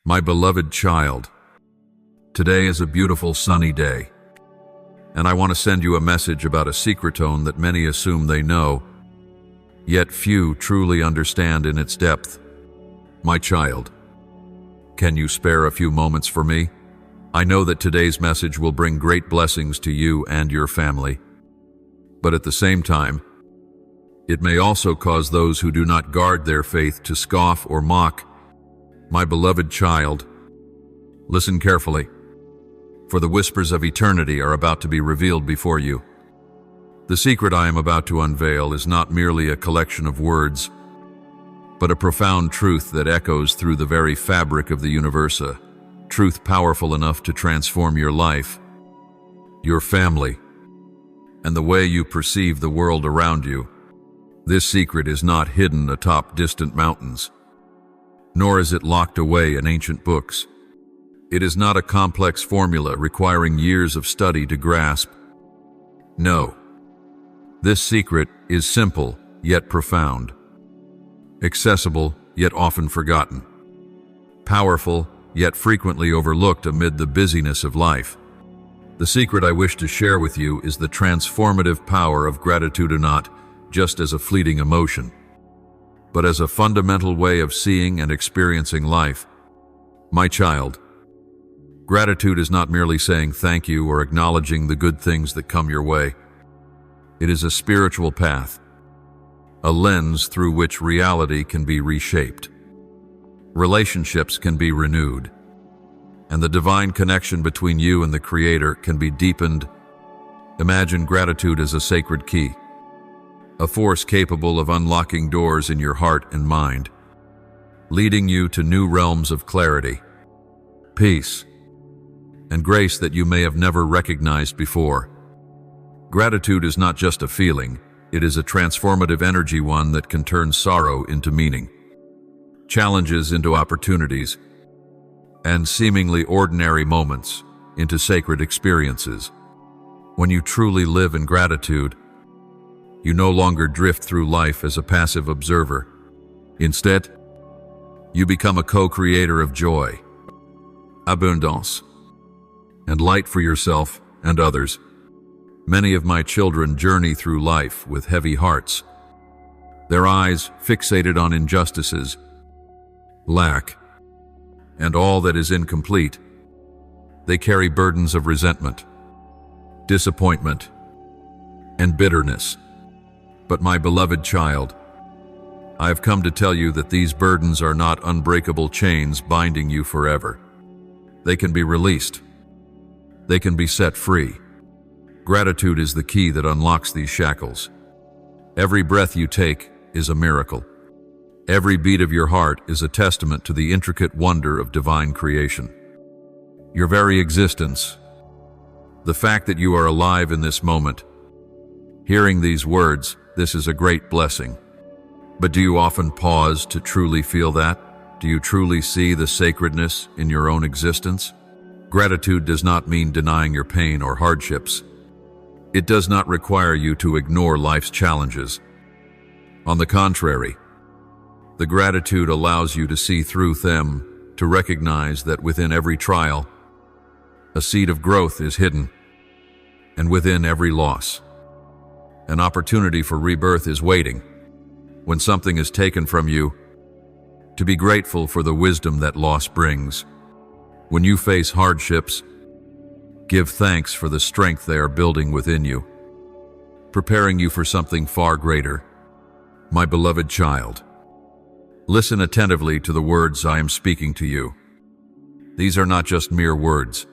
My beloved child, today is a beautiful sunny day, and I want to send you a message about a secretone that many assume they know, yet few truly understand in its depth. My child, can you spare a few moments for me? I know that today's message will bring great blessings to you and your family, but at the same time, it may also cause those who do not guard their faith to scoff or mock. My beloved child, listen carefully, for the whispers of eternity are about to be revealed before you. The secret I am about to unveil is not merely a collection of words, but a profound truth that echoes through the very fabric of the universe, a truth powerful enough to transform your life, your family, and the way you perceive the world around you. This secret is not hidden atop distant mountains, nor is it locked away in ancient books. It is not a complex formula requiring years of study to grasp. No, this secret is simple yet profound, accessible yet often forgotten, powerful yet frequently overlooked amid the busyness of life. The secret I wish to share with you is the transformative power of gratitude, not just as a fleeting emotion, but as a fundamental way of seeing and experiencing life. My child, gratitude is not merely saying thank you or acknowledging the good things that come your way. It is a spiritual path, a lens through which reality can be reshaped, relationships can be renewed, and the divine connection between you and the Creator can be deepened. Imagine gratitude as a sacred key, a force capable of unlocking doors in your heart and mind, leading you to new realms of clarity, peace, and grace that you may have never recognized before. Gratitude is not just a feeling, it is a transformative energy, one that can turn sorrow into meaning, challenges into opportunities, and seemingly ordinary moments into sacred experiences. When you truly live in gratitude, you no longer drift through life as a passive observer. Instead, you become a co-creator of joy, abundance, and light for yourself and others. Many of my children journey through life with heavy hearts, their eyes fixated on injustices, lack, and all that is incomplete. They carry burdens of resentment, disappointment, and bitterness. But my beloved child, I have come to tell you that these burdens are not unbreakable chains binding you forever. They can be released. They can be set free. Gratitude is the key that unlocks these shackles. Every breath you take is a miracle. Every beat of your heart is a testament to the intricate wonder of divine creation. Your very existence, the fact that you are alive in this moment, hearing these words, this is a great blessing. But do you often pause to truly feel that? Do you truly see the sacredness in your own existence? Gratitude does not mean denying your pain or hardships. It does not require you to ignore life's challenges. On the contrary, the gratitude allows you to see through them, to recognize that within every trial, a seed of growth is hidden, and within every loss, an opportunity for rebirth is waiting. When something is taken from you, to be grateful for the wisdom that loss brings. When you face hardships, give thanks for the strength they are building within you, preparing you for something far greater. My beloved child, listen attentively to the words I am speaking to you. These are not just mere words,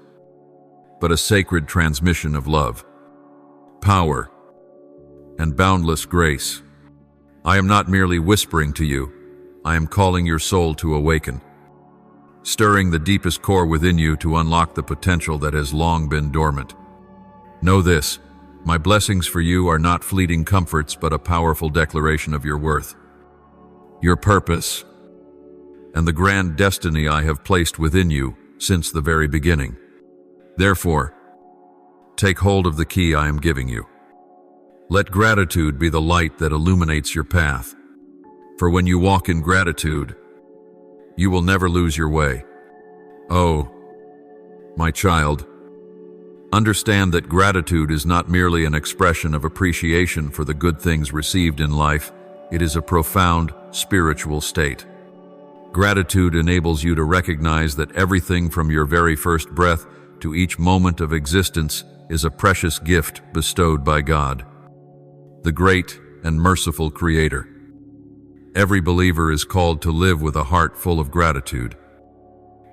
but a sacred transmission of love, power, and boundless grace. I am not merely whispering to you, I am calling your soul to awaken, stirring the deepest core within you to unlock the potential that has long been dormant. Know this, my blessings for you are not fleeting comforts but a powerful declaration of your worth, your purpose, and the grand destiny I have placed within you since the very beginning. Therefore, take hold of the key I am giving you. Let gratitude be the light that illuminates your path. For when you walk in gratitude, you will never lose your way. Oh, my child, understand that gratitude is not merely an expression of appreciation for the good things received in life, it is a profound spiritual state. Gratitude enables you to recognize that everything from your very first breath to each moment of existence is a precious gift bestowed by God, the great and merciful Creator. Every believer is called to live with a heart full of gratitude,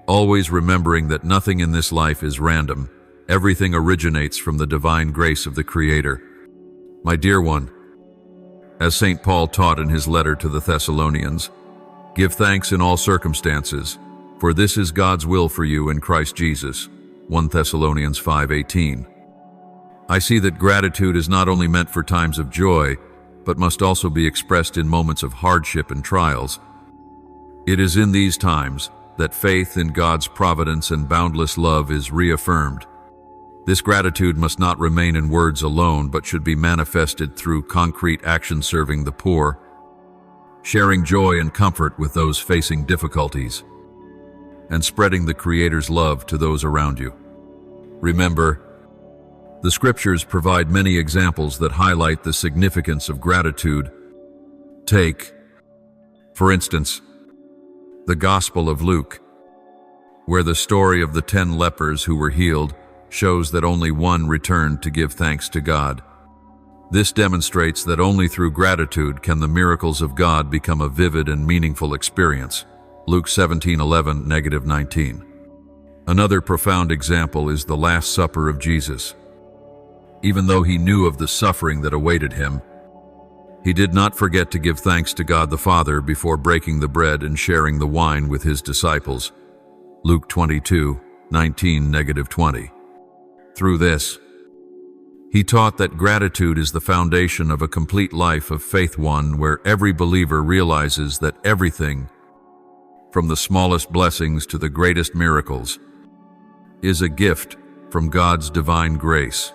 always remembering that nothing in this life is random. Everything originates from the divine grace of the Creator. My dear one, as St. Paul taught in his letter to the Thessalonians, give thanks in all circumstances, for this is God's will for you in Christ Jesus. 1 Thessalonians 5:18. I see that gratitude is not only meant for times of joy, but must also be expressed in moments of hardship and trials. It is in these times that faith in God's providence and boundless love is reaffirmed. This gratitude must not remain in words alone, but should be manifested through concrete action serving the poor, sharing joy and comfort with those facing difficulties, and spreading the Creator's love to those around you. Remember, the Scriptures provide many examples that highlight the significance of gratitude. Take, for instance, the Gospel of Luke, where the story of the 10 lepers who were healed shows that only one returned to give thanks to God. This demonstrates that only through gratitude can the miracles of God become a vivid and meaningful experience. Luke 17:11-19. Another profound example is the Last Supper of Jesus. Even though he knew of the suffering that awaited him, he did not forget to give thanks to God the Father before breaking the bread and sharing the wine with his disciples. Luke 22:19-20. Through this, he taught that gratitude is the foundation of a complete life of faith, one where every believer realizes that everything, from the smallest blessings to the greatest miracles, is a gift from God's divine grace.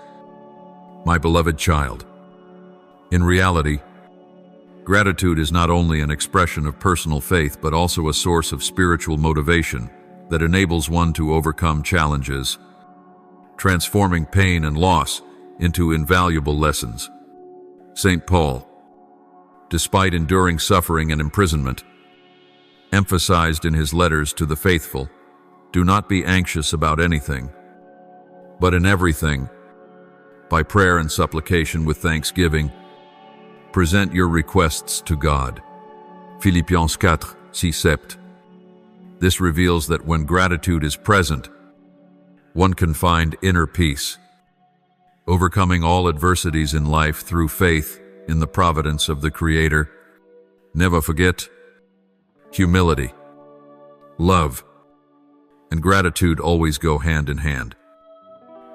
My beloved child, in reality, gratitude is not only an expression of personal faith but also a source of spiritual motivation that enables one to overcome challenges, transforming pain and loss into invaluable lessons. St. Paul, despite enduring suffering and imprisonment, emphasized in his letters to the faithful, "Do not be anxious about anything, but in everything, by prayer and supplication with thanksgiving, present your requests to God." Philippians 4:6-7. This reveals that when gratitude is present, one can find inner peace, overcoming all adversities in life through faith in the providence of the Creator. Never forget, humility, love, and gratitude always go hand in hand,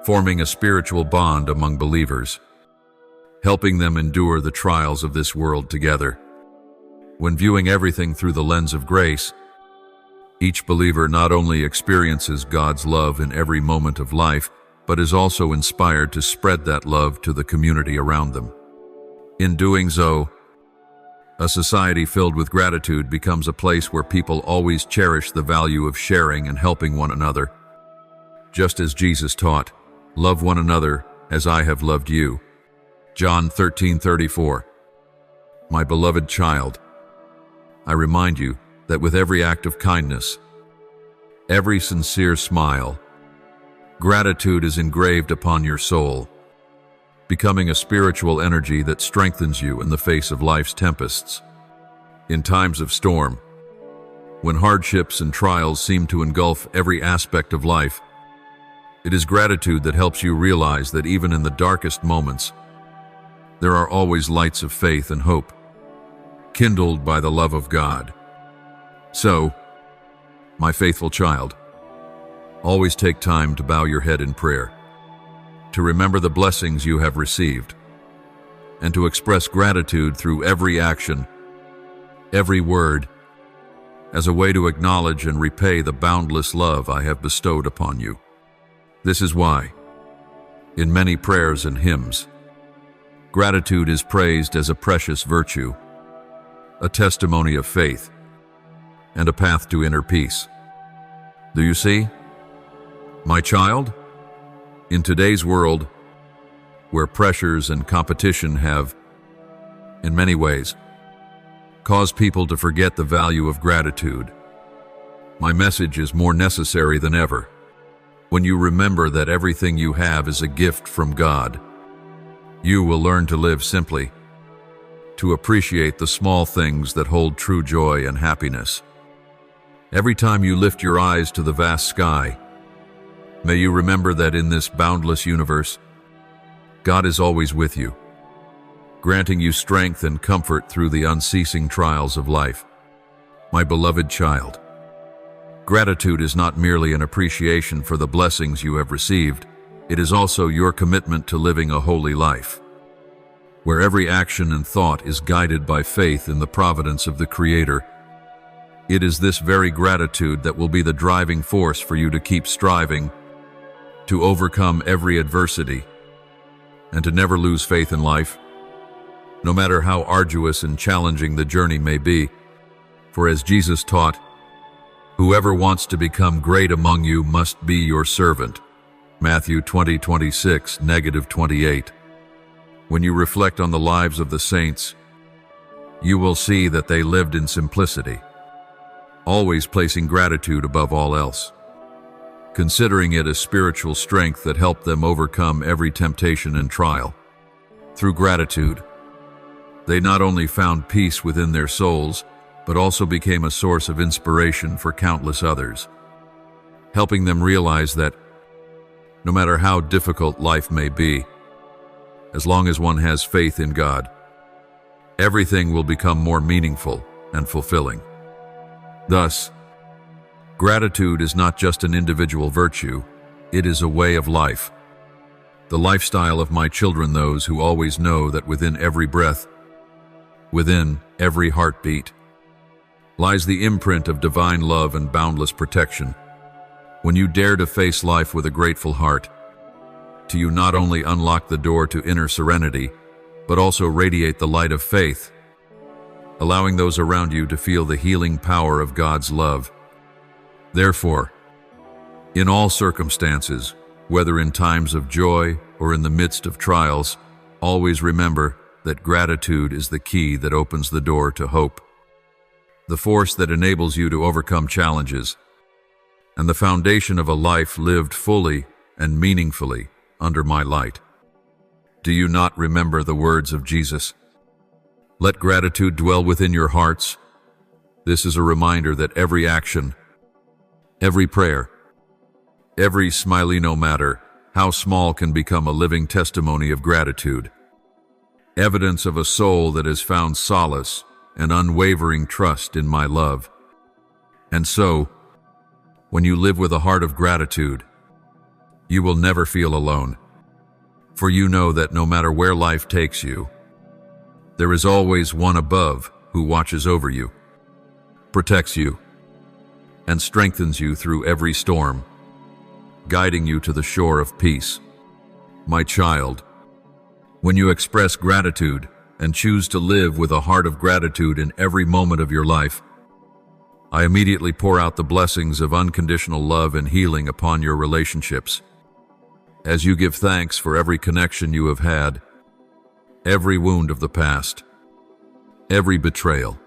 forming a spiritual bond among believers, helping them endure the trials of this world together. When viewing everything through the lens of grace, each believer not only experiences God's love in every moment of life, but is also inspired to spread that love to the community around them. In doing so, a society filled with gratitude becomes a place where people always cherish the value of sharing and helping one another. Just as Jesus taught, "Love one another as I have loved you." John 13:34. My beloved child, I remind you that with every act of kindness, every sincere smile, gratitude is engraved upon your soul, becoming a spiritual energy that strengthens you in the face of life's tempests. In times of storm, when hardships and trials seem to engulf every aspect of life, it is gratitude that helps you realize that even in the darkest moments, there are always lights of faith and hope, kindled by the love of God. So, my faithful child, always take time to bow your head in prayer, to remember the blessings you have received, and to express gratitude through every action, every word, as a way to acknowledge and repay the boundless love I have bestowed upon you. This is why, in many prayers and hymns, gratitude is praised as a precious virtue, a testimony of faith, and a path to inner peace. Do you see? My child, in today's world, where pressures and competition have, in many ways, caused people to forget the value of gratitude, my message is more necessary than ever. When you remember that everything you have is a gift from God, you will learn to live simply, to appreciate the small things that hold true joy and happiness. Every time you lift your eyes to the vast sky, may you remember that in this boundless universe, God is always with you, granting you strength and comfort through the unceasing trials of life. My beloved child, gratitude is not merely an appreciation for the blessings you have received, it is also your commitment to living a holy life, where every action and thought is guided by faith in the providence of the Creator. It is this very gratitude that will be the driving force for you to keep striving, to overcome every adversity, and to never lose faith in life, no matter how arduous and challenging the journey may be. For as Jesus taught, whoever wants to become great among you must be your servant. Matthew 20:26-28. When you reflect on the lives of the saints, you will see that they lived in simplicity, always placing gratitude above all else, considering it a spiritual strength that helped them overcome every temptation and trial. Through gratitude, they not only found peace within their souls, but also became a source of inspiration for countless others, helping them realize that no matter how difficult life may be, as long as one has faith in God, everything will become more meaningful and fulfilling. Thus, gratitude is not just an individual virtue, it is a way of life. The lifestyle of my children, those who always know that within every breath, within every heartbeat, lies the imprint of divine love and boundless protection. When you dare to face life with a grateful heart, you not only unlock the door to inner serenity, but also radiate the light of faith, allowing those around you to feel the healing power of God's love. Therefore, in all circumstances, whether in times of joy or in the midst of trials, always remember that gratitude is the key that opens the door to hope, the force that enables you to overcome challenges, and the foundation of a life lived fully and meaningfully under my light. Do you not remember the words of Jesus? Let gratitude dwell within your hearts. This is a reminder that every action, every prayer, every smile, no matter how small, can become a living testimony of gratitude, evidence of a soul that has found solace and unwavering trust in my love. And so, when you live with a heart of gratitude, you will never feel alone, for you know that no matter where life takes you, there is always one above who watches over you, protects you, and strengthens you through every storm, guiding you to the shore of peace. My child, when you express gratitude and choose to live with a heart of gratitude in every moment of your life, I immediately pour out the blessings of unconditional love and healing upon your relationships. As you give thanks for every connection you have had, every wound of the past, every betrayal,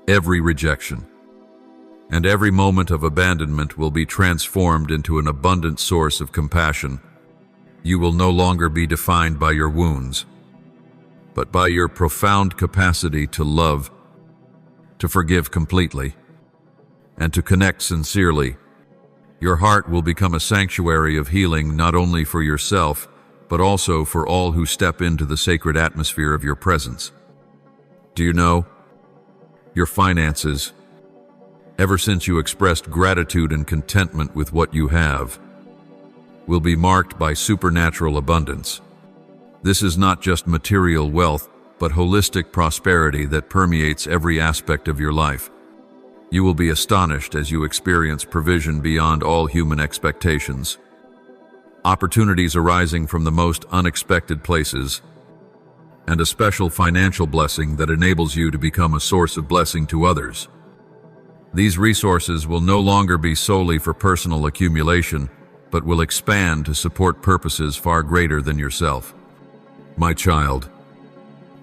every rejection, and every moment of abandonment will be transformed into an abundant source of compassion. You will no longer be defined by your wounds, but by your profound capacity to love, to forgive completely, and to connect sincerely. Your heart will become a sanctuary of healing not only for yourself, but also for all who step into the sacred atmosphere of your presence. Do you know? Your finances, ever since you expressed gratitude and contentment with what you have, will be marked by supernatural abundance. This is not just material wealth, but holistic prosperity that permeates every aspect of your life. You will be astonished as you experience provision beyond all human expectations, opportunities arising from the most unexpected places, and a special financial blessing that enables you to become a source of blessing to others. These resources will no longer be solely for personal accumulation, but will expand to support purposes far greater than yourself. My child,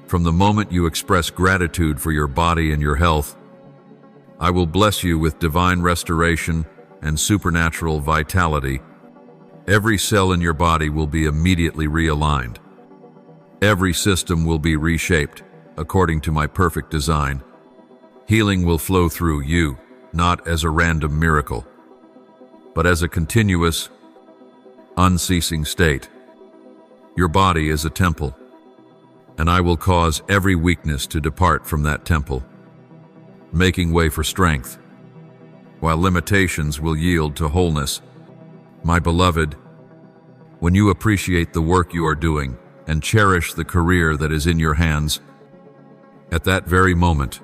from the moment you express gratitude for your body and your health, I will bless you with divine restoration and supernatural vitality. Every cell in your body will be immediately realigned. Every system will be reshaped according to my perfect design. Healing will flow through you, not as a random miracle, but as a continuous, unceasing state. Your body is a temple, and I will cause every weakness to depart from that temple, making way for strength, while limitations will yield to wholeness. My beloved, when you appreciate the work you are doing and cherish the career that is in your hands, at that very moment,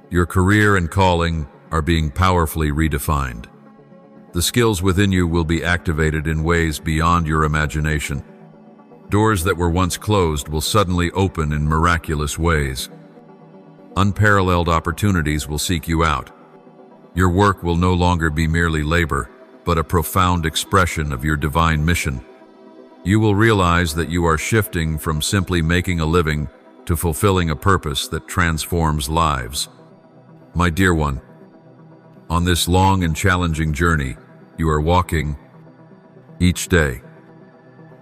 your career and calling are being powerfully redefined. The skills within you will be activated in ways beyond your imagination. Doors that were once closed will suddenly open in miraculous ways. Unparalleled opportunities will seek you out. Your work will no longer be merely labor, but a profound expression of your divine mission. You will realize that you are shifting from simply making a living to fulfilling a purpose that transforms lives. My dear one, on this long and challenging journey you are walking, each day,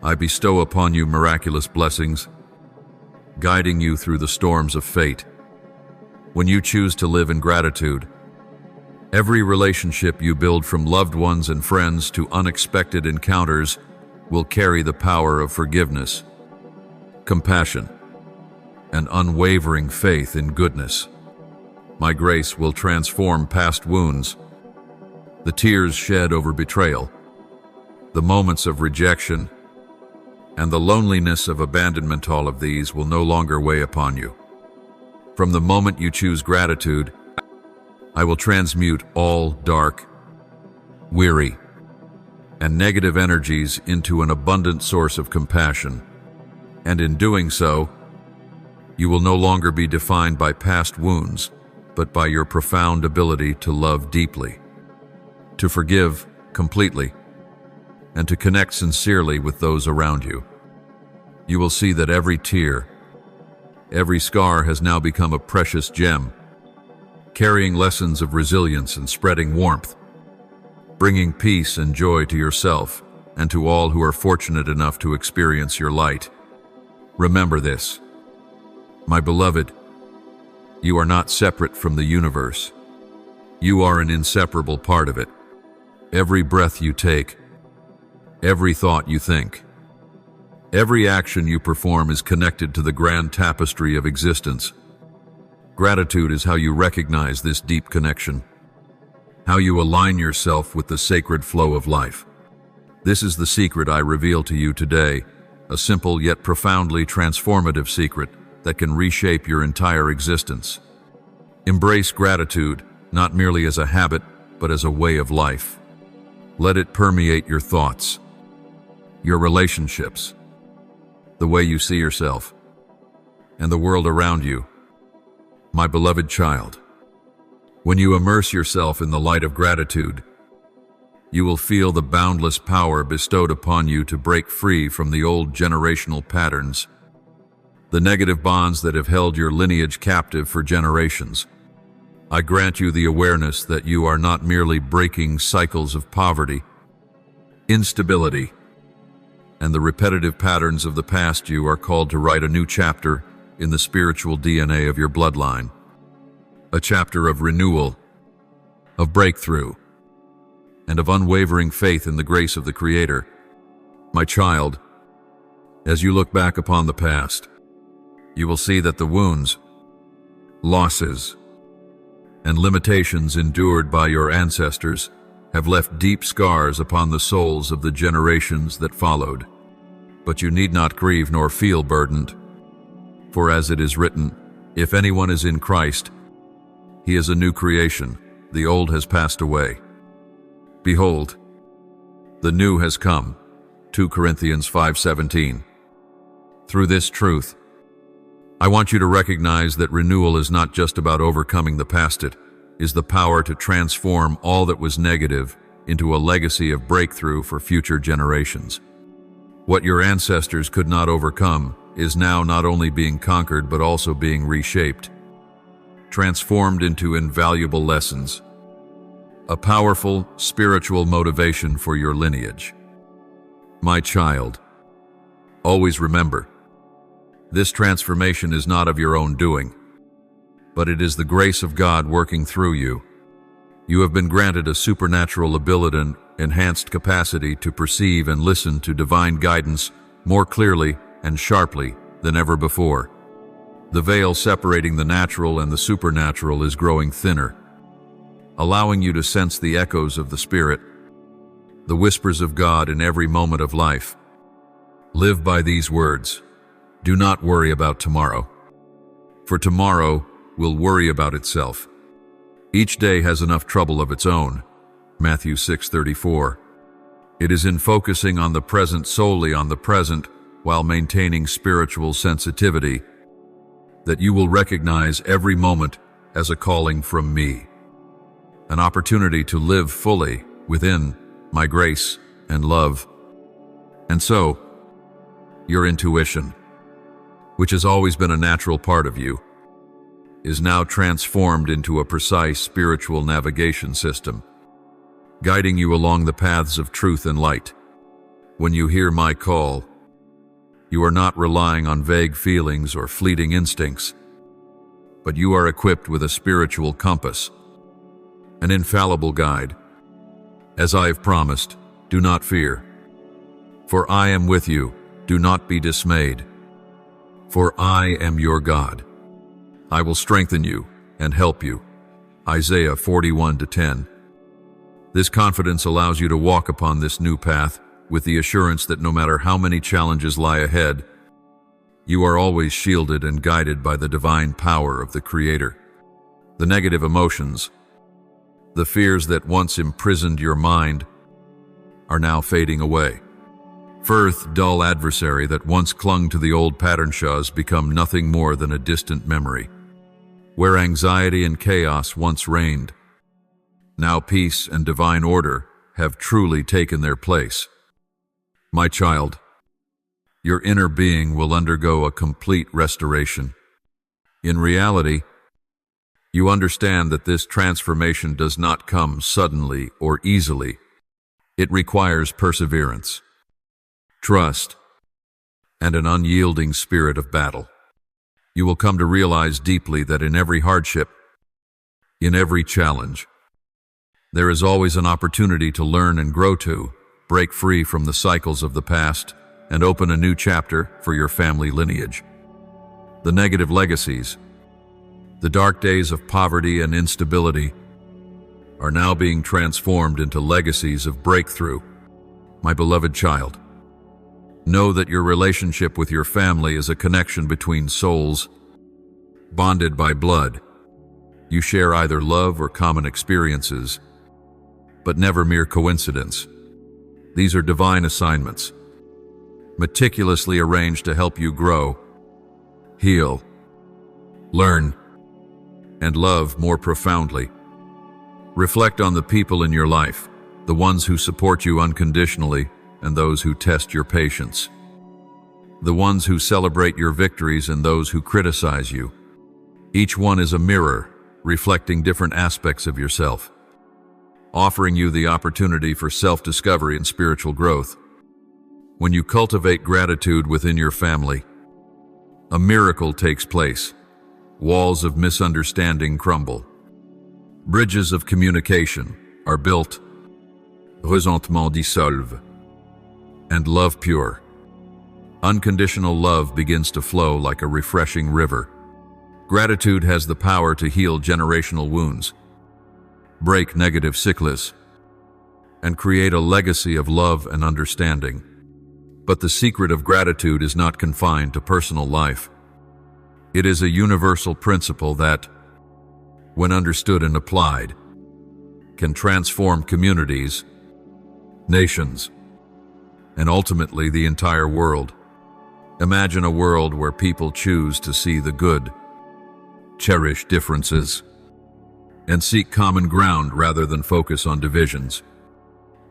I bestow upon you miraculous blessings, guiding you through the storms of fate. When you choose to live in gratitude, every relationship you build, from loved ones and friends to unexpected encounters, will carry the power of forgiveness, compassion, and unwavering faith in goodness. My grace will transform past wounds, the tears shed over betrayal, the moments of rejection, and the loneliness of abandonment. All of these will no longer weigh upon you. From the moment you choose gratitude, I will transmute all dark, weary, and negative energies into an abundant source of compassion. And in doing so, you will no longer be defined by past wounds, but by your profound ability to love deeply, to forgive completely, and to connect sincerely with those around you. You will see that every tear, every scar has now become a precious gem, carrying lessons of resilience and spreading warmth, bringing peace and joy to yourself and to all who are fortunate enough to experience your light. Remember this, my beloved, you are not separate from the universe. You are an inseparable part of it. Every breath you take, every thought you think, every action you perform is connected to the grand tapestry of existence. Gratitude is how you recognize this deep connection, how you align yourself with the sacred flow of life. This is the secret I reveal to you today, a simple yet profoundly transformative secret that can reshape your entire existence. Embrace gratitude, not merely as a habit, but as a way of life. Let it permeate your thoughts, your relationships, the way you see yourself, and the world around you. My beloved child, when you immerse yourself in the light of gratitude, you will feel the boundless power bestowed upon you to break free from the old generational patterns, the negative bonds that have held your lineage captive for generations. I grant you the awareness that you are not merely breaking cycles of poverty, instability, and the repetitive patterns of the past. You are called to write a new chapter in the spiritual DNA of your bloodline, a chapter of renewal, of breakthrough, and of unwavering faith in the grace of the Creator. My child, as you look back upon the past, you will see that the wounds, losses, and limitations endured by your ancestors have left deep scars upon the souls of the generations that followed. But you need not grieve nor feel burdened, for as it is written, if anyone is in Christ, he is a new creation, the old has passed away. Behold, the new has come. 2 Corinthians 5:17. Through this truth, I want you to recognize that renewal is not just about overcoming the past, is the power to transform all that was negative into a legacy of breakthrough for future generations. What your ancestors could not overcome is now not only being conquered but also being reshaped, transformed into invaluable lessons, a powerful spiritual motivation for your lineage. My child, always remember, this transformation is not of your own doing, but it is the grace of God working through you. You have been granted a supernatural ability and enhanced capacity to perceive and listen to divine guidance more clearly and sharply than ever before. The veil separating the natural and the supernatural is growing thinner, allowing you to sense the echoes of the Spirit, the whispers of God in every moment of life. Live by these words. Do not worry about tomorrow, for tomorrow will worry about itself. Each day has enough trouble of its own. Matthew 6:34. It is in focusing on the present, solely on the present, while maintaining spiritual sensitivity, that you will recognize every moment as a calling from me, an opportunity to live fully within my grace and love. And so, your intuition, which has always been a natural part of you, is now transformed into a precise spiritual navigation system, guiding you along the paths of truth and light. When you hear my call, you are not relying on vague feelings or fleeting instincts, but you are equipped with a spiritual compass, an infallible guide. As I have promised, do not fear, for I am with you. Do not be dismayed, for I am your God. I will strengthen you and help you. Isaiah 41:10. This confidence allows you to walk upon this new path with the assurance that no matter how many challenges lie ahead, you are always shielded and guided by the divine power of the Creator. The negative emotions, the fears that once imprisoned your mind, are now fading away. Firth, dull adversary that once clung to the old pattern has become nothing more than a distant memory. Where anxiety and chaos once reigned, now peace and divine order have truly taken their place. My child, your inner being will undergo a complete restoration. In reality, you understand that this transformation does not come suddenly or easily. It requires perseverance, trust, and an unyielding spirit of battle. You will come to realize deeply that in every hardship, in every challenge, there is always an opportunity to learn and grow, to break free from the cycles of the past and open a new chapter for your family lineage. The negative legacies, the dark days of poverty and instability, are now being transformed into legacies of breakthrough. My beloved child, know that your relationship with your family is a connection between souls, bonded by blood. You share either love or common experiences, but never mere coincidence. These are divine assignments, meticulously arranged to help you grow, heal, learn, and love more profoundly. Reflect on the people in your life, the ones who support you unconditionally and those who test your patience, the ones who celebrate your victories and those who criticize you. Each one is a mirror, reflecting different aspects of yourself, offering you the opportunity for self-discovery and spiritual growth. When you cultivate gratitude within your family, a miracle takes place. Walls of misunderstanding crumble. Bridges of communication are built. Resentment dissolve. And love pure. Unconditional love begins to flow like a refreshing river. Gratitude has the power to heal generational wounds, break negative cycles, and create a legacy of love and understanding. But the secret of gratitude is not confined to personal life. It is a universal principle that, when understood and applied, can transform communities, nations, and ultimately the entire world. Imagine a world where people choose to see the good, cherish differences, and seek common ground rather than focus on divisions.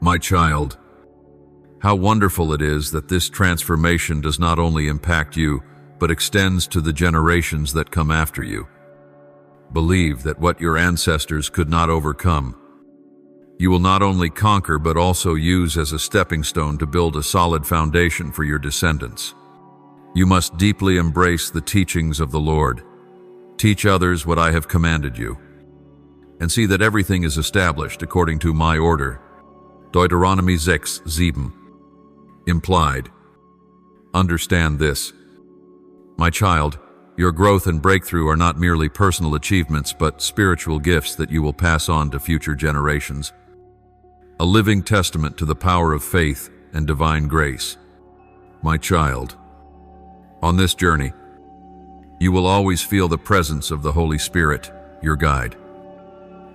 My child, how wonderful it is that this transformation does not only impact you, but extends to the generations that come after you. Believe that what your ancestors could not overcome, you will not only conquer but also use as a stepping stone to build a solid foundation for your descendants. You must deeply embrace the teachings of the Lord. Teach others what I have commanded you, and see that everything is established according to my order. Deuteronomy 6:7. Implied. Understand this. My child, your growth and breakthrough are not merely personal achievements, but spiritual gifts that you will pass on to future generations. A living testament to the power of faith and divine grace. My child, on this journey, you will always feel the presence of the Holy Spirit, your guide,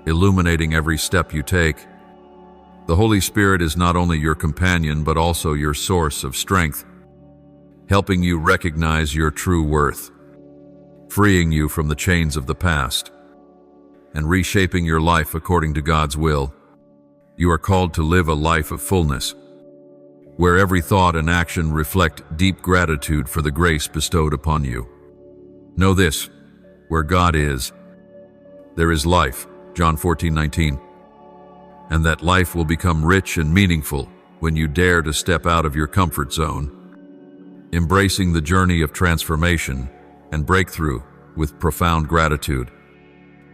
illuminating every step you take. The Holy Spirit is not only your companion, but also your source of strength, helping you recognize your true worth, freeing you from the chains of the past, and reshaping your life according to God's will. You are called to live a life of fullness, where every thought and action reflect deep gratitude for the grace bestowed upon you. Know this, where God is, there is life, John 14:19, and that life will become rich and meaningful when you dare to step out of your comfort zone, embracing the journey of transformation and breakthrough with profound gratitude.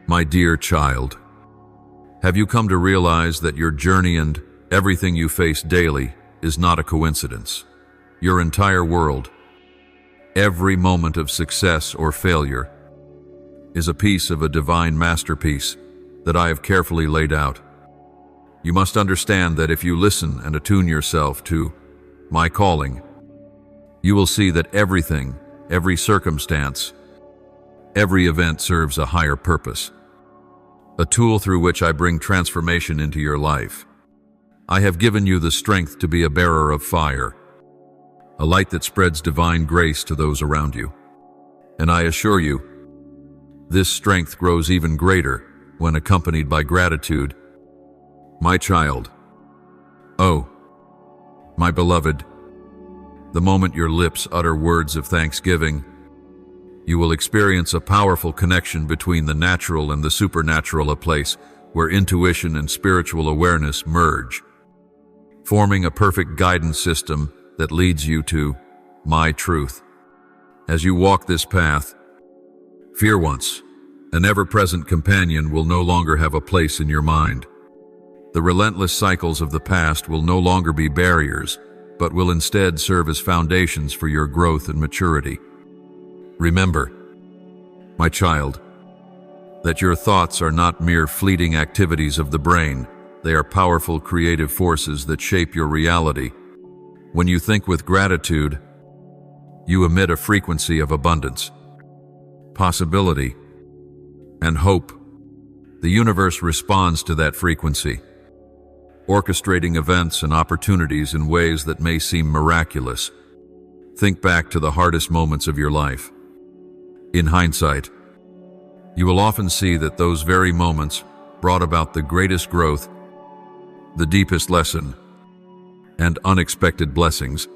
My dear child, have you come to realize that your journey and everything you face daily is not a coincidence? Your entire world, every moment of success or failure, is a piece of a divine masterpiece that I have carefully laid out. You must understand that if you listen and attune yourself to my calling, you will see that everything, every circumstance, every event serves a higher purpose, a tool through which I bring transformation into your life. I have given you the strength to be a bearer of fire, a light that spreads divine grace to those around you. And I assure you, this strength grows even greater when accompanied by gratitude. My child, oh, my beloved, the moment your lips utter words of thanksgiving, you will experience a powerful connection between the natural and the supernatural, a place where intuition and spiritual awareness merge, forming a perfect guidance system that leads you to my truth. As you walk this path, fear, once an ever-present companion, will no longer have a place in your mind. The relentless cycles of the past will no longer be barriers, but will instead serve as foundations for your growth and maturity. Remember, my child, that your thoughts are not mere fleeting activities of the brain. They are powerful creative forces that shape your reality. When you think with gratitude, you emit a frequency of abundance, possibility, and hope. The universe responds to that frequency, orchestrating events and opportunities in ways that may seem miraculous. Think back to the hardest moments of your life. In hindsight, you will often see that those very moments brought about the greatest growth, the deepest lesson, and unexpected blessings.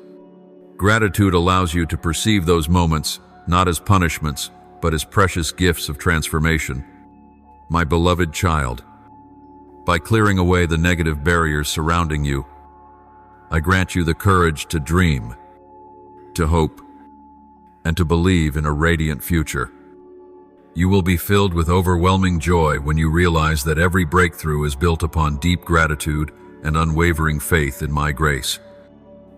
Gratitude allows you to perceive those moments not as punishments, but as precious gifts of transformation. My beloved child, by clearing away the negative barriers surrounding you, I grant you the courage to dream, to hope, and to believe in a radiant future. You will be filled with overwhelming joy when you realize that every breakthrough is built upon deep gratitude and unwavering faith in my grace.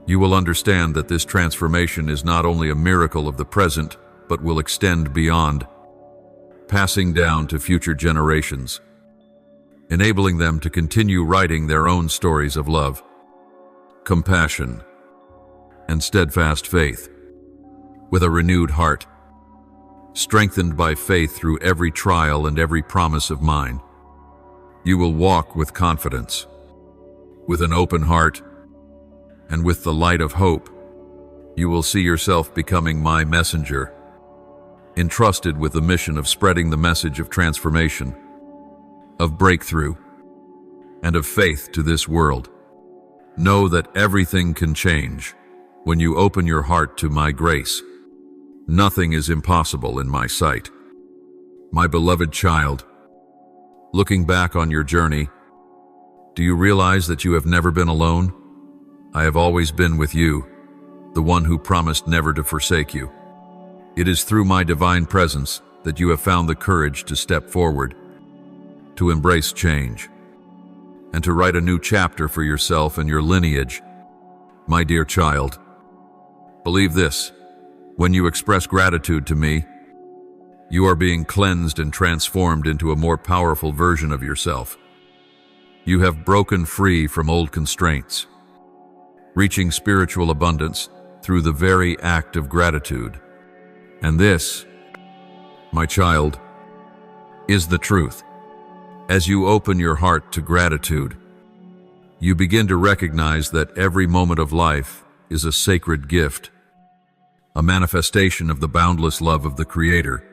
You will understand that this transformation is not only a miracle of the present, but will extend beyond, passing down to future generations, enabling them to continue writing their own stories of love, compassion, and steadfast faith. With a renewed heart, strengthened by faith through every trial and every promise of mine, you will walk with confidence, with an open heart, and with the light of hope. You will see yourself becoming my messenger, entrusted with the mission of spreading the message of transformation. of breakthrough, and of faith to this world. Know that everything can change when you open your heart to my grace. Nothing is impossible in my sight. My beloved child, looking back on your journey, do you realize that you have never been alone? I have always been with you, the one who promised never to forsake you. It is through my divine presence that you have found the courage to step forward, to embrace change, and to write a new chapter for yourself and your lineage. My dear child, believe this: when you express gratitude to me, you are being cleansed and transformed into a more powerful version of yourself. You have broken free from old constraints, reaching spiritual abundance through the very act of gratitude. And this, my child, is the truth. As you open your heart to gratitude, you begin to recognize that every moment of life is a sacred gift, a manifestation of the boundless love of the Creator.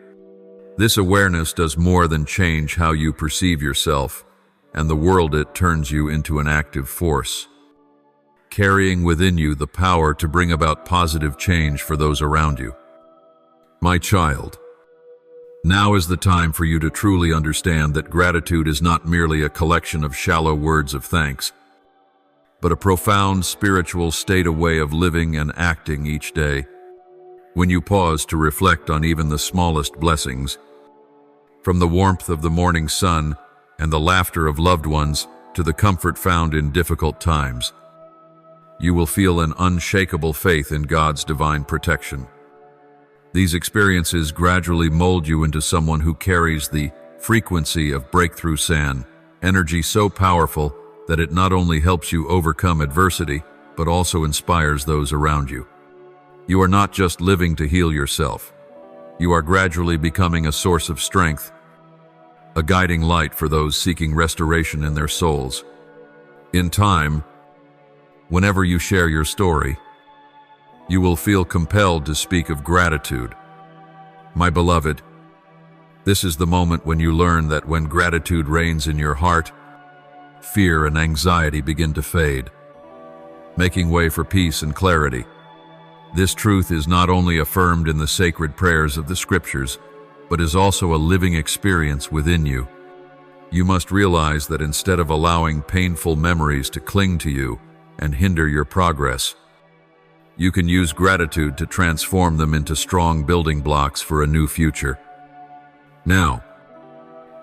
This awareness does more than change how you perceive yourself and the world. It turns you into an active force, carrying within you the power to bring about positive change for those around you. My child, now is the time for you to truly understand that gratitude is not merely a collection of shallow words of thanks, but a profound spiritual state, a way of living and acting each day. When you pause to reflect on even the smallest blessings, from the warmth of the morning sun and the laughter of loved ones to the comfort found in difficult times, you will feel an unshakable faith in God's divine protection. These experiences gradually mold you into someone who carries the frequency of breakthrough sand, energy so powerful that it not only helps you overcome adversity, but also inspires those around you. You are not just living to heal yourself. You are gradually becoming a source of strength, a guiding light for those seeking restoration in their souls. In time, whenever you share your story, you will feel compelled to speak of gratitude. My beloved, this is the moment when you learn that when gratitude reigns in your heart, fear and anxiety begin to fade, making way for peace and clarity. This truth is not only affirmed in the sacred prayers of the Scriptures, but is also a living experience within you. You must realize that instead of allowing painful memories to cling to you and hinder your progress, you can use gratitude to transform them into strong building blocks for a new future. Now,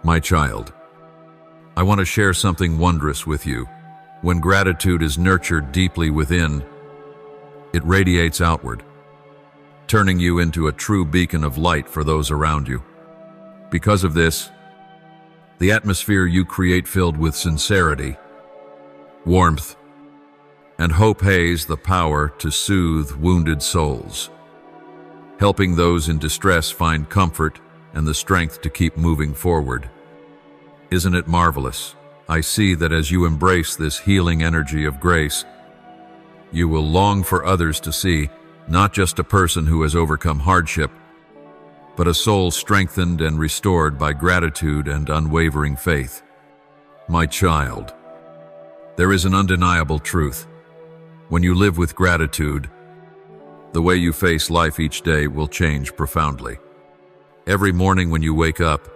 my child, I want to share something wondrous with you. When gratitude is nurtured deeply within, it radiates outward, turning you into a true beacon of light for those around you. Because of this, the atmosphere you create, filled with sincerity, warmth, and hope, has the power to soothe wounded souls, helping those in distress find comfort and the strength to keep moving forward. Isn't it marvelous? I see that as you embrace this healing energy of grace, you will long for others to see not just a person who has overcome hardship, but a soul strengthened and restored by gratitude and unwavering faith. My child, there is an undeniable truth. When you live with gratitude, the way you face life each day will change profoundly. Every morning when you wake up,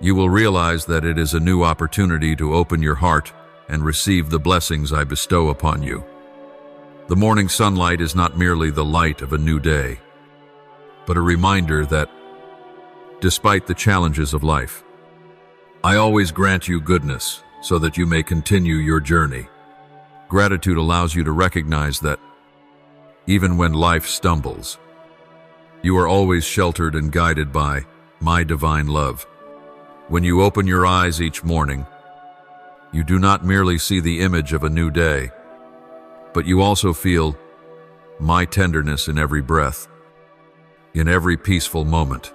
you will realize that it is a new opportunity to open your heart and receive the blessings I bestow upon you. The morning sunlight is not merely the light of a new day, but a reminder that, despite the challenges of life, I always grant you goodness so that you may continue your journey. Gratitude allows you to recognize that, even when life stumbles, you are always sheltered and guided by my divine love. When you open your eyes each morning, you do not merely see the image of a new day, but you also feel my tenderness in every breath, in every peaceful moment.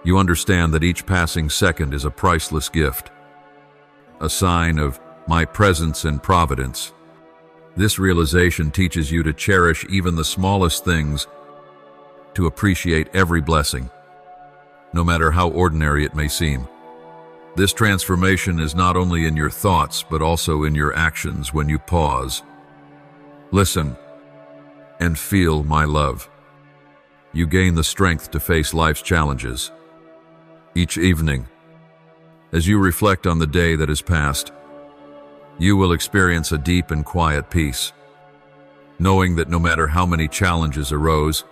You understand that each passing second is a priceless gift, a sign of my presence and providence. This realization teaches you to cherish even the smallest things, to appreciate every blessing, no matter how ordinary it may seem. This transformation is not only in your thoughts, but also in your actions when you pause, listen, and feel my love. You gain the strength to face life's challenges. Each evening, as you reflect on the day that has passed, you will experience a deep and quiet peace, knowing that no matter how many challenges arose,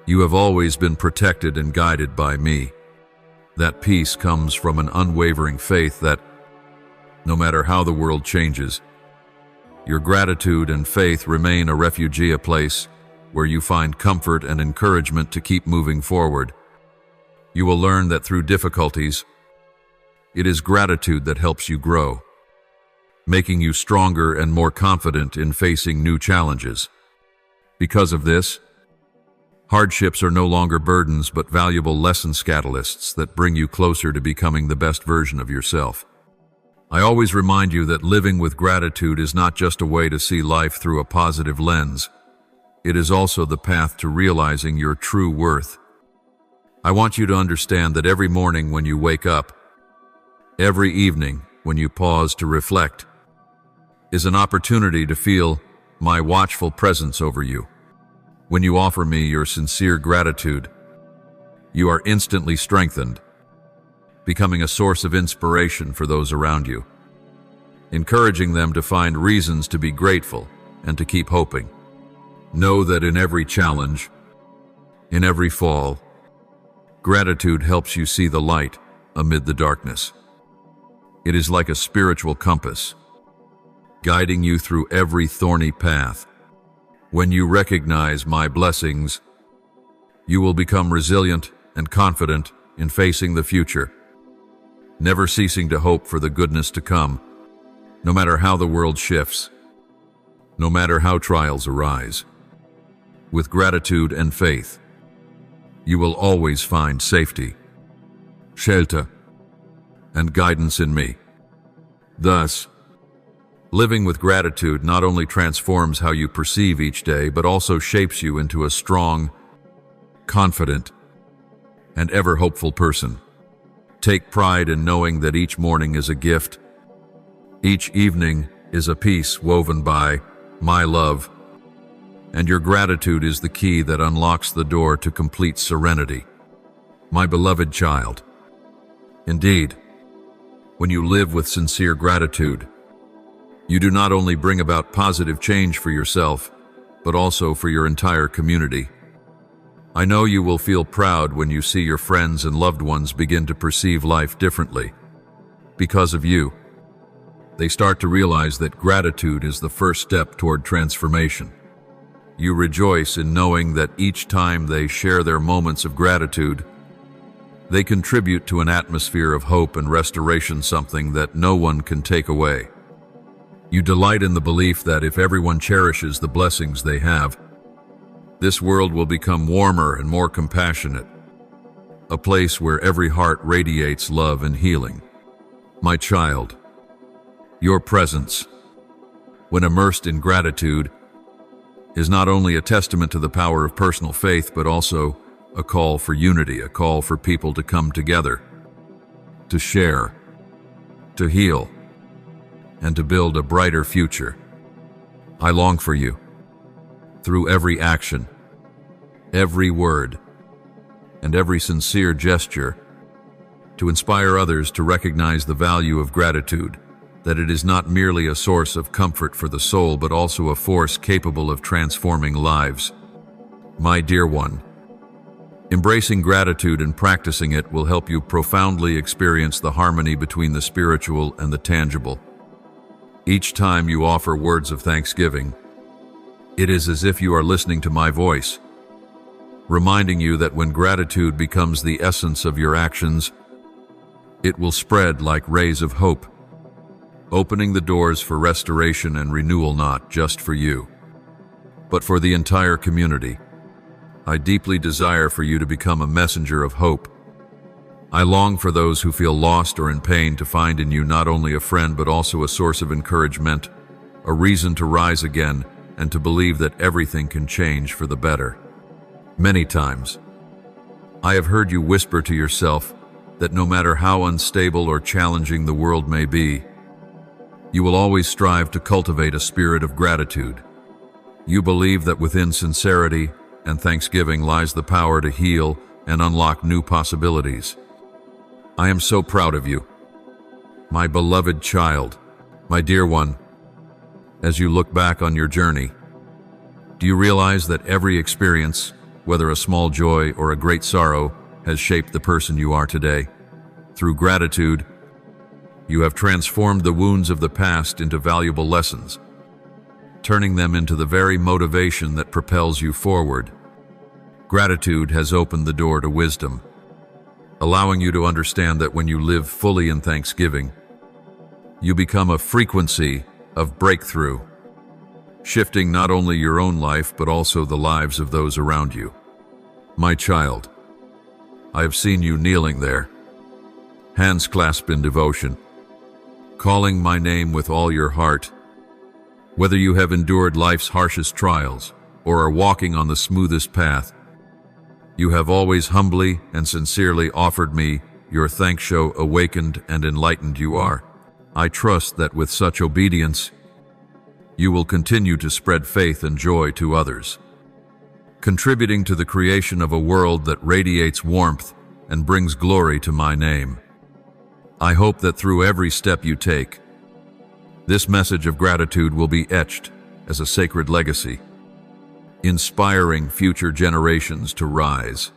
you have always been protected and guided by me. That peace comes from an unwavering faith that, no matter how the world changes, your gratitude and faith remain a refuge, a place where you find comfort and encouragement to keep moving forward. You will learn that through difficulties, it is gratitude that helps you grow, making you stronger and more confident in facing new challenges. Because of this, hardships are no longer burdens but valuable lessons, catalysts that bring you closer to becoming the best version of yourself. I always remind you that living with gratitude is not just a way to see life through a positive lens. It is also the path to realizing your true worth. I want you to understand that every morning when you wake up, every evening when you pause to reflect, is an opportunity to feel my watchful presence over you. When you offer me your sincere gratitude, you are instantly strengthened, becoming a source of inspiration for those around you, encouraging them to find reasons to be grateful and to keep hoping. Know that in every challenge, in every fall, gratitude helps you see the light amid the darkness. It is like a spiritual compass, guiding you through every thorny path. When you recognize my blessings, you will become resilient and confident in facing the future, never ceasing to hope for the goodness to come, no matter how the world shifts, no matter how trials arise. With gratitude and faith, you will always find safety, shelter, and guidance in me. Thus, living with gratitude not only transforms how you perceive each day, but also shapes you into a strong, confident, and ever hopeful person. Take pride in knowing that each morning is a gift. Each evening is a piece woven by my love, and your gratitude is the key that unlocks the door to complete serenity. My beloved child, indeed, when you live with sincere gratitude, you do not only bring about positive change for yourself, but also for your entire community. I know you will feel proud when you see your friends and loved ones begin to perceive life differently. Because of you, they start to realize that gratitude is the first step toward transformation. You rejoice in knowing that each time they share their moments of gratitude, they contribute to an atmosphere of hope and restoration, something that no one can take away. You delight in the belief that if everyone cherishes the blessings they have, this world will become warmer and more compassionate, a place where every heart radiates love and healing. My child, your presence, when immersed in gratitude, is not only a testament to the power of personal faith, but also a call for unity, a call for people to come together, to share, to heal, and to build a brighter future. I long for you, through every action, every word, and every sincere gesture, to inspire others to recognize the value of gratitude, that it is not merely a source of comfort for the soul, but also a force capable of transforming lives. My dear one, embracing gratitude and practicing it will help you profoundly experience the harmony between the spiritual and the tangible. Each time you offer words of thanksgiving, it is as if you are listening to my voice, reminding you that when gratitude becomes the essence of your actions, it will spread like rays of hope, opening the doors for restoration and renewal, not just for you, but for the entire community. I deeply desire for you to become a messenger of hope. I long for those who feel lost or in pain to find in you not only a friend, but also a source of encouragement, a reason to rise again, and to believe that everything can change for the better. Many times, I have heard you whisper to yourself, that no matter how unstable or challenging the world may be, you will always strive to cultivate a spirit of gratitude. You believe that within sincerity and thanksgiving lies the power to heal and unlock new possibilities. I am so proud of you, my beloved child, my dear one. As you look back on your journey, do you realize that every experience, whether a small joy or a great sorrow, has shaped the person you are today? Through gratitude, you have transformed the wounds of the past into valuable lessons, turning them into the very motivation that propels you forward. Gratitude has opened the door to wisdom, allowing you to understand that when you live fully in thanksgiving, you become a frequency of breakthrough, shifting not only your own life but also the lives of those around you. My child, I have seen you kneeling there, hands clasped in devotion, calling my name with all your heart. Whether you have endured life's harshest trials or are walking on the smoothest path, you have always humbly and sincerely offered me your thanks. Show awakened and enlightened you are. I trust that with such obedience, you will continue to spread faith and joy to others, contributing to the creation of a world that radiates warmth and brings glory to my name. I hope that through every step you take, this message of gratitude will be etched as a sacred legacy, inspiring future generations to rise,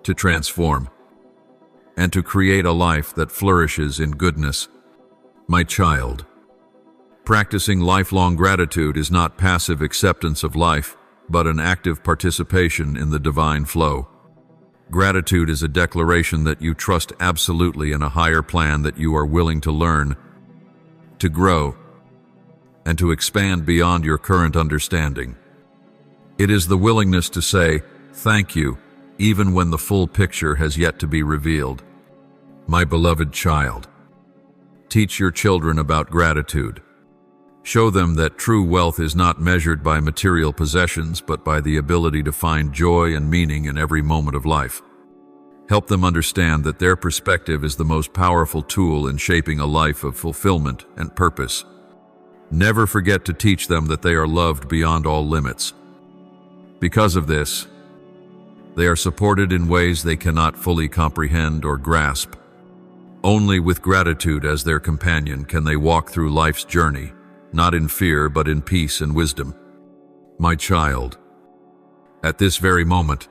to transform, and to create a life that flourishes in goodness. My child, practicing lifelong gratitude is not passive acceptance of life, but an active participation in the divine flow. Gratitude is a declaration that you trust absolutely in a higher plan, that you are willing to learn, to grow, and to expand beyond your current understanding. It is the willingness to say, thank you, even when the full picture has yet to be revealed. My beloved child, teach your children about gratitude. Show them that true wealth is not measured by material possessions, but by the ability to find joy and meaning in every moment of life. Help them understand that their perspective is the most powerful tool in shaping a life of fulfillment and purpose. Never forget to teach them that they are loved beyond all limits. Because of this, they are supported in ways they cannot fully comprehend or grasp. Only with gratitude as their companion can they walk through life's journey, not in fear but in peace and wisdom. My child, at this very moment,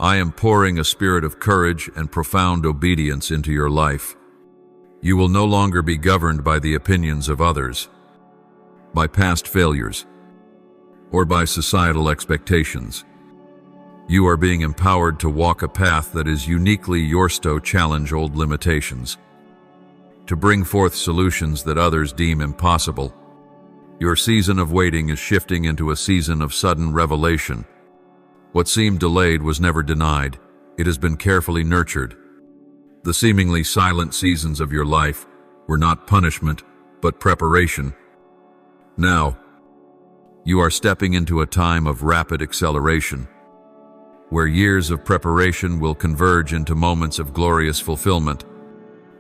I am pouring a spirit of courage and profound obedience into your life. You will no longer be governed by the opinions of others, by past failures, or by societal expectations. You are being empowered to walk a path that is uniquely yours, to challenge old limitations, to bring forth solutions that others deem impossible. Your season of waiting is shifting into a season of sudden revelation. What seemed delayed was never denied. It has been carefully nurtured. The seemingly silent seasons of your life were not punishment, but preparation. Now, you are stepping into a time of rapid acceleration, where years of preparation will converge into moments of glorious fulfillment.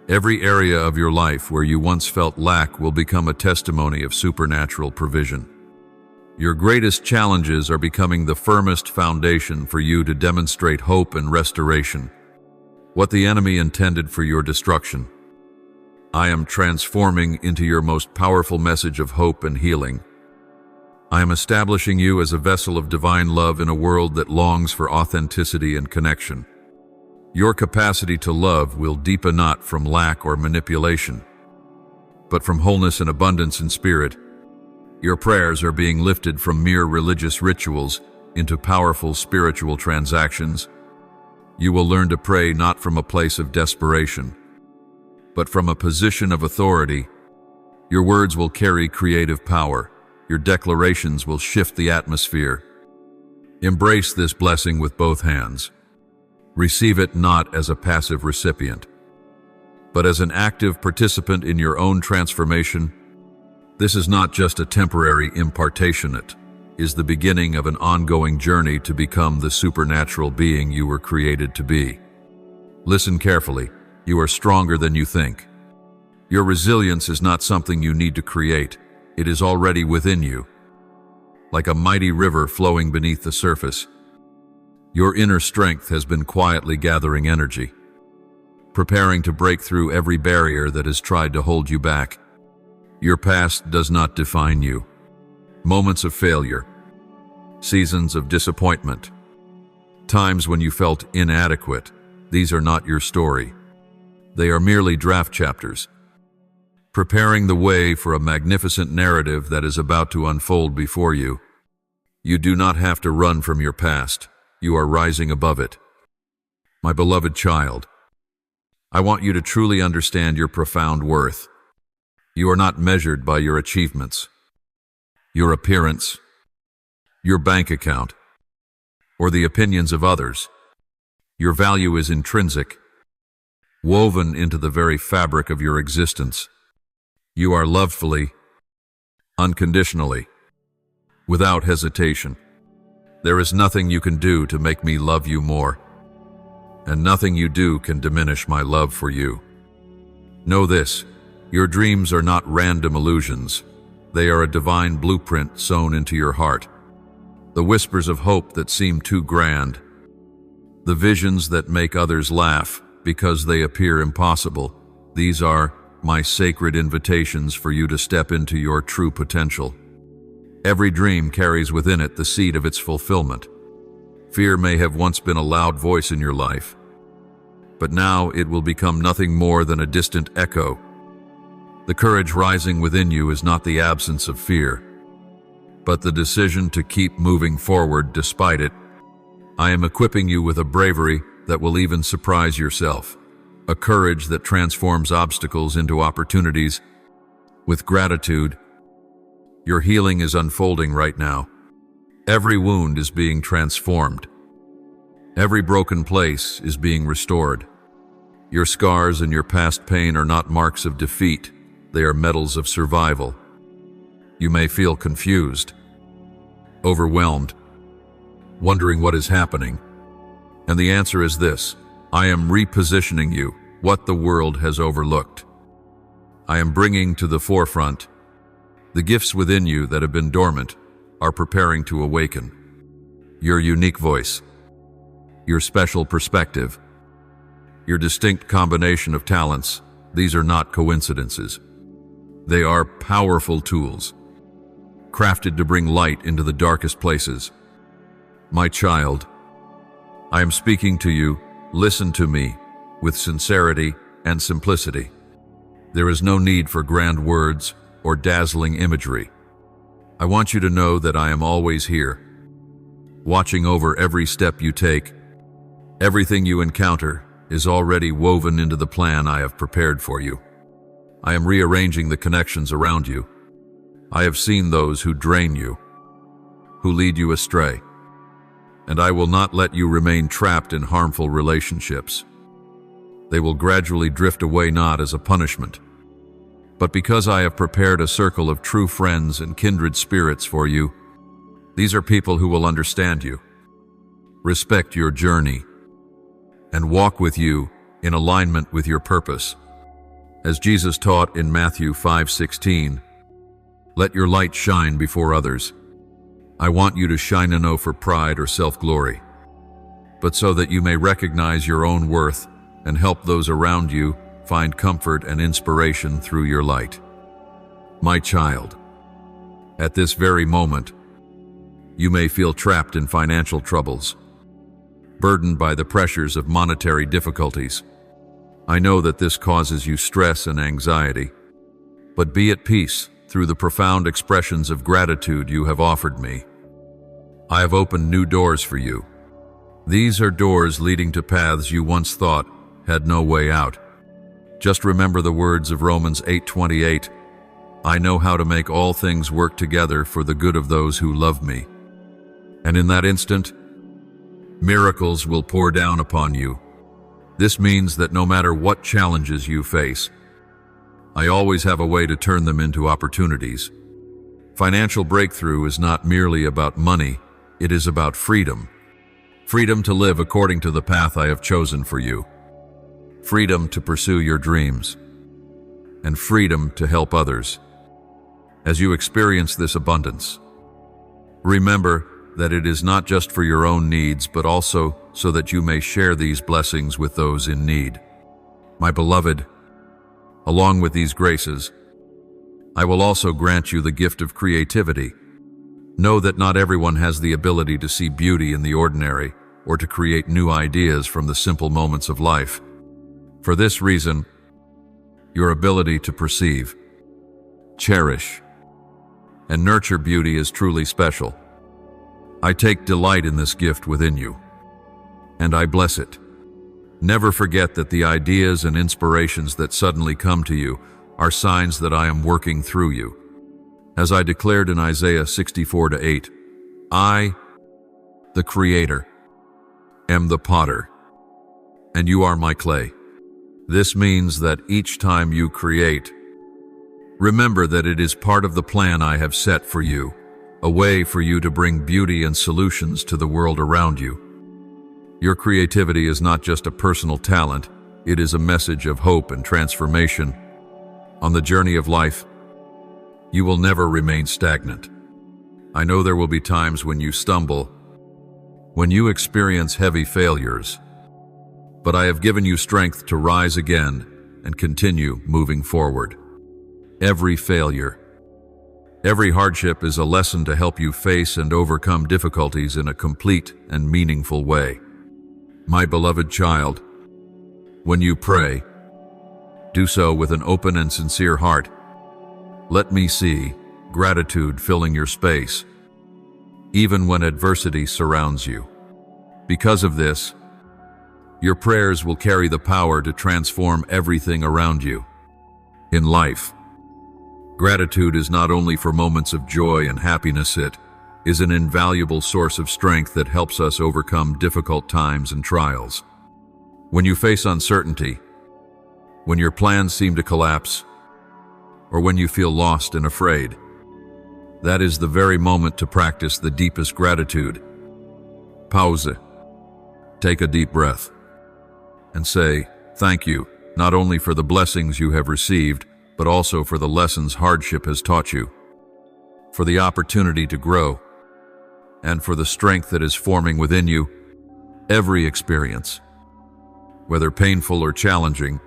Every area of your life where you once felt lack will become a testimony of supernatural provision. Your greatest challenges are becoming the firmest foundation for you to demonstrate hope and restoration. What the enemy intended for your destruction, I am transforming into your most powerful message of hope and healing. I am establishing you as a vessel of divine love in a world that longs for authenticity and connection. Your capacity to love will deepen not from lack or manipulation, but from wholeness and abundance in spirit. Your prayers are being lifted from mere religious rituals into powerful spiritual transactions. You will learn to pray not from a place of desperation, but from a position of authority. Your words will carry creative power. Your declarations will shift the atmosphere. Embrace this blessing with both hands. Receive it not as a passive recipient, but as an active participant in your own transformation. This is not just a temporary impartation, it is the beginning of an ongoing journey to become the supernatural being you were created to be. Listen carefully. You are stronger than you think. Your resilience is not something you need to create. It is already within you. Like a mighty river flowing beneath the surface, your inner strength has been quietly gathering energy, preparing to break through every barrier that has tried to hold you back. Your past does not define you. Moments of failure, seasons of disappointment, times when you felt inadequate, these are not your story. They are merely draft chapters, preparing the way for a magnificent narrative that is about to unfold before you. You do not have to run from your past. You are rising above it. My beloved child, I want you to truly understand your profound worth. You are not measured by your achievements, your appearance, your bank account, or the opinions of others. Your value is intrinsic, woven into the very fabric of your existence. You are loved fully, unconditionally, without hesitation. There is nothing you can do to make me love you more, and nothing you do can diminish my love for you. Know this, your dreams are not random illusions. They are a divine blueprint sewn into your heart. The whispers of hope that seem too grand, the visions that make others laugh because they appear impossible, these are my sacred invitations for you to step into your true potential. Every dream carries within it the seed of its fulfillment. Fear may have once been a loud voice in your life, but now it will become nothing more than a distant echo. The courage rising within you is not the absence of fear, but the decision to keep moving forward despite it. I am equipping you with a bravery that will even surprise yourself, a courage that transforms obstacles into opportunities. With gratitude, your healing is unfolding right now. Every wound is being transformed. Every broken place is being restored. Your scars and your past pain are not marks of defeat. They are medals of survival. You may feel confused, overwhelmed, wondering what is happening. And the answer is this: I am repositioning you, what the world has overlooked. I am bringing to the forefront the gifts within you that have been dormant, are preparing to awaken. Your unique voice, your special perspective, your distinct combination of talents, these are not coincidences. They are powerful tools, crafted to bring light into the darkest places. My child, I am speaking to you. Listen to me with sincerity and simplicity. There is no need for grand words or dazzling imagery. I want you to know that I am always here, watching over every step you take. Everything you encounter is already woven into the plan I have prepared for you. I am rearranging the connections around you. I have seen those who drain you, who lead you astray, and I will not let you remain trapped in harmful relationships. They will gradually drift away, not as a punishment, but because I have prepared a circle of true friends and kindred spirits for you. These are people who will understand you, respect your journey, and walk with you in alignment with your purpose. As Jesus taught in Matthew 5:16, let your light shine before others. I want you to shine not for pride or self-glory, but so that you may recognize your own worth and help those around you find comfort and inspiration through your light. My child, at this very moment, you may feel trapped in financial troubles, burdened by the pressures of monetary difficulties. I know that this causes you stress and anxiety, but be at peace through the profound expressions of gratitude you have offered me. I have opened new doors for you. These are doors leading to paths you once thought had no way out. Just remember the words of Romans 8:28, I know how to make all things work together for the good of those who love me. And in that instant, miracles will pour down upon you. This means that no matter what challenges you face, I always have a way to turn them into opportunities. Financial breakthrough is not merely about money, it is about freedom. Freedom to live according to the path I have chosen for you. freedom to pursue your dreams, and freedom to help others. As you experience this abundance, remember that it is not just for your own needs, but also so that you may share these blessings with those in need. My beloved, along with these graces, I will also grant you the gift of creativity. Know that not everyone has the ability to see beauty in the ordinary or to create new ideas from the simple moments of life. For this reason, your ability to perceive, cherish, and nurture beauty is truly special. I take delight in this gift within you, and I bless it. Never forget that the ideas and inspirations that suddenly come to you are signs that I am working through you. As I declared in Isaiah 64:8, I, the Creator, am the potter, and you are my clay. This means that each time you create, remember that it is part of the plan I have set for you, a way for you to bring beauty and solutions to the world around you. Your creativity is not just a personal talent, it is a message of hope and transformation. On the journey of life, you will never remain stagnant. I know there will be times when you stumble, when you experience heavy failures, but I have given you strength to rise again and continue moving forward. Every failure, every hardship is a lesson to help you face and overcome difficulties in a complete and meaningful way. My beloved child, when you pray, do so with an open and sincere heart. Let me see gratitude filling your space, even when adversity surrounds you. Because of this, your prayers will carry the power to transform everything around you. In life, gratitude is not only for moments of joy and happiness, it is an invaluable source of strength that helps us overcome difficult times and trials. When you face uncertainty, when your plans seem to collapse, or when you feel lost and afraid, that is the very moment to practice the deepest gratitude. Pause. Take a deep breath and say, thank you, not only for the blessings you have received, but also for the lessons hardship has taught you, for the opportunity to grow, and for the strength that is forming within you. Every experience, whether painful or challenging,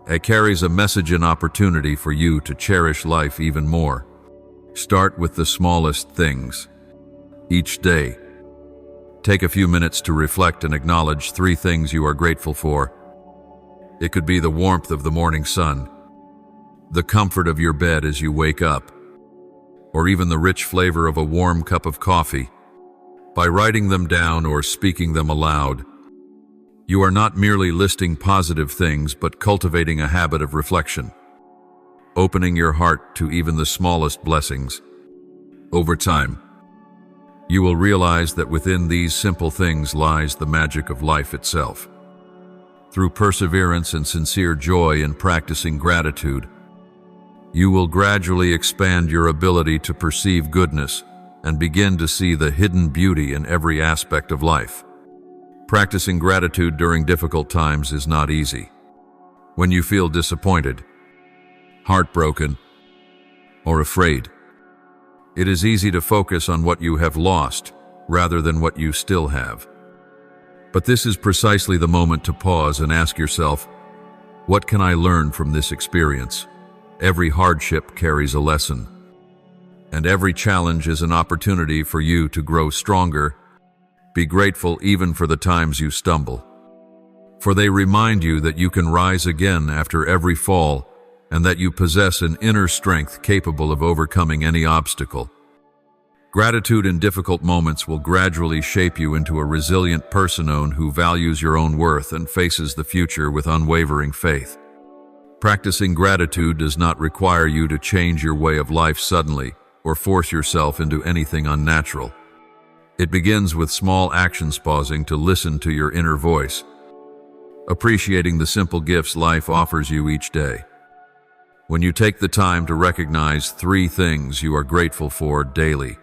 it carries a message and opportunity for you to cherish life even more. Start with the smallest things. Each day, take a few minutes to reflect and acknowledge 3 things you are grateful for. It could be the warmth of the morning sun, the comfort of your bed as you wake up, or even the rich flavor of a warm cup of coffee. By writing them down or speaking them aloud, you are not merely listing positive things, but cultivating a habit of reflection, opening your heart to even the smallest blessings. Over time, you will realize that within these simple things lies the magic of life itself. Through perseverance and sincere joy in practicing gratitude, you will gradually expand your ability to perceive goodness and begin to see the hidden beauty in every aspect of life. Practicing gratitude during difficult times is not easy. When you feel disappointed, heartbroken, or afraid, it is easy to focus on what you have lost rather than what you still have. But this is precisely the moment to pause and ask yourself, what can I learn from this experience? Every hardship carries a lesson, and every challenge is an opportunity for you to grow stronger. Be grateful even for the times you stumble, for they remind you that you can rise again after every fall and that you possess an inner strength capable of overcoming any obstacle. Gratitude in difficult moments will gradually shape you into a resilient person who values your own worth and faces the future with unwavering faith. Practicing gratitude does not require you to change your way of life suddenly or force yourself into anything unnatural. It begins with small actions, pausing to listen to your inner voice, appreciating the simple gifts life offers you each day. When you take the time to recognize 3 things you are grateful for daily,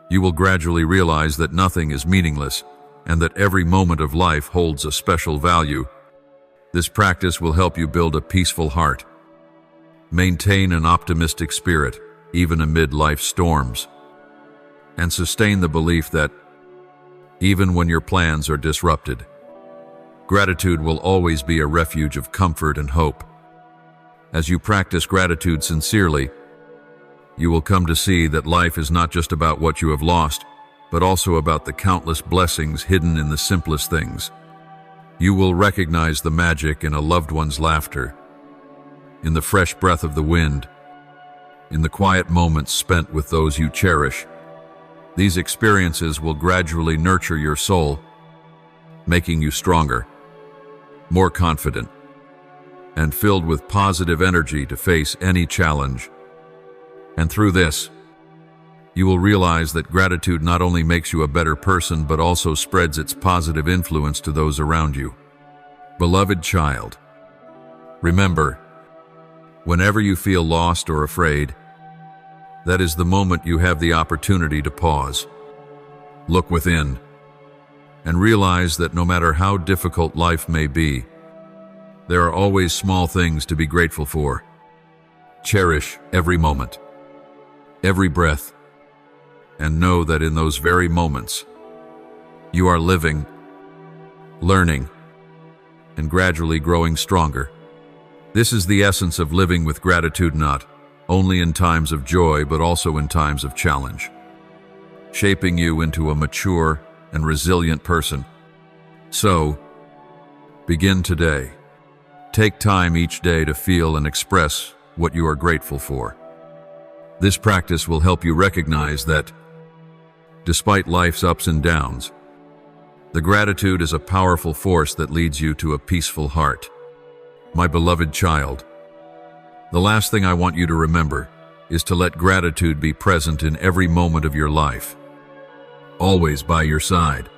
you will gradually realize that nothing is meaningless and that every moment of life holds a special value. This practice will help you build a peaceful heart, maintain an optimistic spirit, even amid life's storms, and sustain the belief that, even when your plans are disrupted, gratitude will always be a refuge of comfort and hope. As you practice gratitude sincerely, you will come to see that life is not just about what you have lost, but also about the countless blessings hidden in the simplest things. You will recognize the magic in a loved one's laughter, in the fresh breath of the wind, in the quiet moments spent with those you cherish. These experiences will gradually nurture your soul, making you stronger, more confident, and filled with positive energy to face any challenge. And through this, you will realize that gratitude not only makes you a better person, but also spreads its positive influence to those around you. Beloved child, remember, whenever you feel lost or afraid, that is the moment you have the opportunity to pause, look within, and realize that no matter how difficult life may be, there are always small things to be grateful for. Cherish every moment, every breath, and know that in those very moments, you are living, learning, and gradually growing stronger. This is the essence of living with gratitude, not only in times of joy, but also in times of challenge, shaping you into a mature and resilient person. So, begin today. Take time each day to feel and express what you are grateful for. This practice will help you recognize that, despite life's ups and downs, the gratitude is a powerful force that leads you to a peaceful heart. My beloved child, the last thing I want you to remember is to let gratitude be present in every moment of your life, always by your side.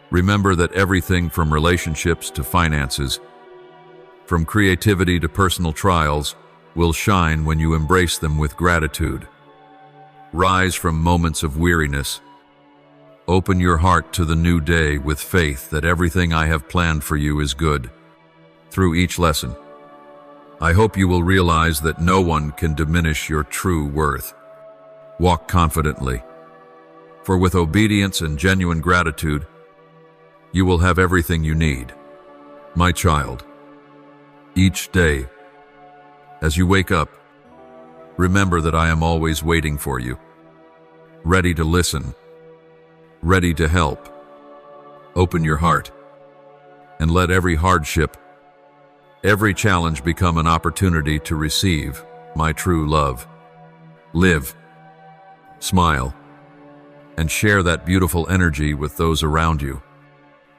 Remember that everything from relationships to finances, from creativity to personal trials, will shine when you embrace them with gratitude. Rise from moments of weariness. Open your heart to the new day with faith that everything I have planned for you is good. Through each lesson, I hope you will realize that no one can diminish your true worth. Walk confidently, for with obedience and genuine gratitude, you will have everything you need. My child, each day, as you wake up, remember that I am always waiting for you, ready to listen, ready to help. Open your heart, and let every hardship, every challenge become an opportunity to receive my true love. Live, smile, and share that beautiful energy with those around you.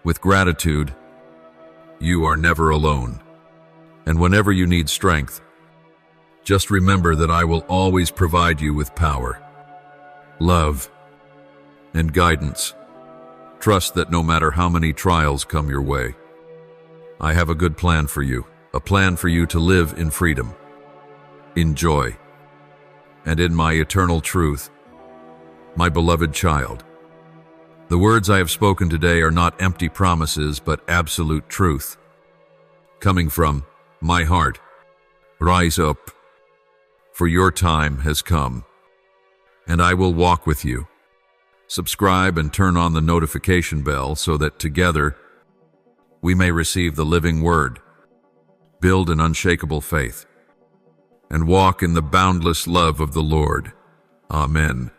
With gratitude, you are never alone. And whenever you need strength, just remember that I will always provide you with power, love, and guidance. Trust that no matter how many trials come your way, I have a good plan for you, a plan for you to live in freedom, in joy, and in my eternal truth. My beloved child, the words I have spoken today are not empty promises, but absolute truth. Coming from my heart, rise up, for your time has come, and I will walk with you. Subscribe and turn on the notification bell so that together we may receive the living word, build an unshakable faith, and walk in the boundless love of the Lord. Amen.